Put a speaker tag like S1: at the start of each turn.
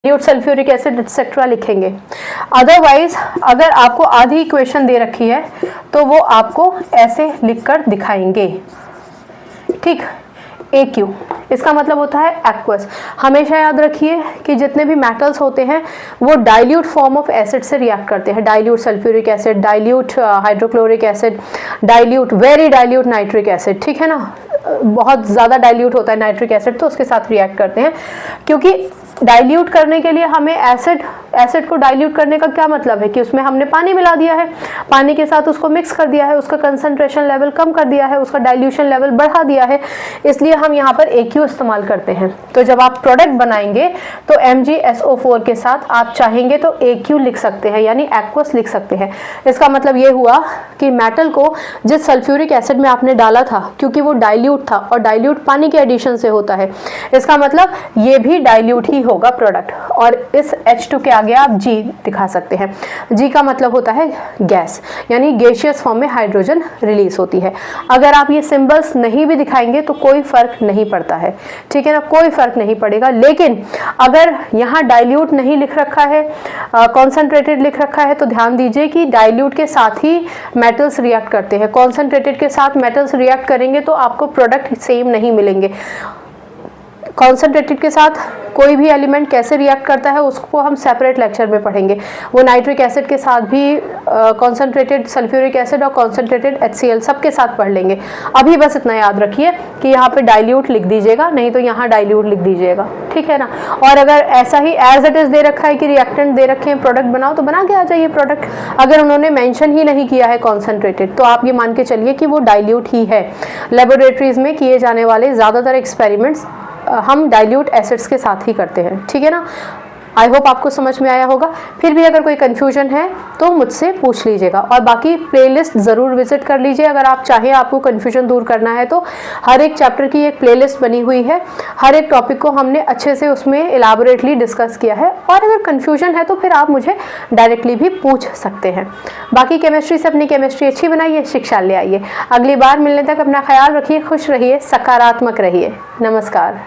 S1: Dilute sulphuric acid etcetera लिखेंगे। Otherwise अगर आपको आधी इक्वेशन दे रखी है तो वो आपको ऐसे लिखकर दिखाएंगे, ठीक। AQ इसका मतलब होता है एक्वस। हमेशा याद रखिए कि जितने भी मेटल्स होते हैं वो डाइल्यूट फॉर्म ऑफ एसिड से रिएक्ट करते हैं। Dilute sulphuric acid, dilute hydrochloric acid, dilute very dilute nitric acid, ठीक है ना। बहुत ज़्यादा डाइल्यूट होता है नाइट्रिक एसिड तो उसके साथ रिएक्ट करते हैं, क्योंकि डाइल्यूट करने के लिए हमें एसिड को डाइल्यूट करने का क्या मतलब है कि उसमें हमने पानी मिला दिया है, पानी के साथ उसको मिक्स कर दिया है, उसका कंसंट्रेशन लेवल कम कर दिया है, उसका डाइल्यूशन लेवल बढ़ा दिया है, इसलिए हम यहाँ पर AQ इस्तेमाल करते हैं। तो जब आप प्रोडक्ट बनाएंगे तो MgSO4 के साथ आप चाहेंगे तो AQ लिख सकते हैं, यानी एक्वस लिख सकते हैं। इसका मतलब ये हुआ कि मेटल को जिस सल्फ्यूरिक एसिड में आपने डाला था, क्योंकि वो डाइल्यूट था और डाइल्यूट पानी के एडिशन से होता है, इसका मतलब ये भी डाइल्यूट ही होगा प्रोडक्ट। और इस H2 के आगे आप G दिखा सकते हैं। G का मतलब होता है गैस, यानी गैसियस फॉर्म में हाइड्रोजन रिलीज होती है। अगर आप ये सिंबल्स नहीं भी दिखाएंगे तो कोई फर्क नहीं पड़ता है, ठीक है ना, कोई फर्क नहीं पड़ेगा। लेकिन अगर यहाँ डाइल्यूट नहीं लिख रखा है, कॉन्सेंट्रेटेड लिख रखा है, तो ध्यान दीजिए कि डाइल्यूट के साथ ही मेटल्स रिएक्ट करते हैं। कॉन्सेंट्रेटेड के साथ मेटल्स रिएक्ट करेंगे तो आपको प्रोडक्ट सेम नहीं मिलेंगे। कॉन्सेंट्रेटेड के साथ कोई भी एलिमेंट कैसे रिएक्ट करता है उसको हम सेपरेट लेक्चर में पढ़ेंगे। वो नाइट्रिक एसिड के साथ भी कॉन्सेंट्रेटेड सल्फ्यूरिक एसिड और कॉन्सेंट्रेटेड HCl सबके साथ पढ़ लेंगे। अभी बस इतना याद रखिए कि यहाँ पे डाइल्यूट लिख दीजिएगा, नहीं तो यहाँ डाइल्यूट लिख दीजिएगा, ठीक है ना। और अगर ऐसा ही एज इट इज दे रखा है कि रिएक्टेंट दे रखे हैं प्रोडक्ट बनाओ, तो बना के आ जाइए प्रोडक्ट। अगर उन्होंने मेंशन ही नहीं किया है कॉन्सेंट्रेटेड तो आप ये मान के चलिए कि वो डाइल्यूट ही है। लेबोरेटरीज में किए जाने वाले ज़्यादातर एक्सपेरिमेंट्स हम डाइल्यूट एसिड्स के साथ ही करते हैं, ठीक है ना। आई होप आपको समझ में आया होगा। फिर भी अगर कोई कन्फ्यूजन है तो मुझसे पूछ लीजिएगा, और बाकी प्लेलिस्ट ज़रूर विजिट कर लीजिए। अगर आप चाहें आपको कन्फ्यूजन दूर करना है तो हर एक चैप्टर की एक प्लेलिस्ट बनी हुई है, हर एक टॉपिक को हमने अच्छे से उसमें एलाबोरेटली डिस्कस किया है। और अगर कन्फ्यूजन है तो फिर आप मुझे डायरेक्टली भी पूछ सकते हैं। बाकी केमिस्ट्री से अपनी केमिस्ट्री अच्छी बनाइए, शिक्षा ले आइए। अगली बार मिलने तक अपना ख्याल रखिए, खुश रहिए, सकारात्मक रहिए। नमस्कार।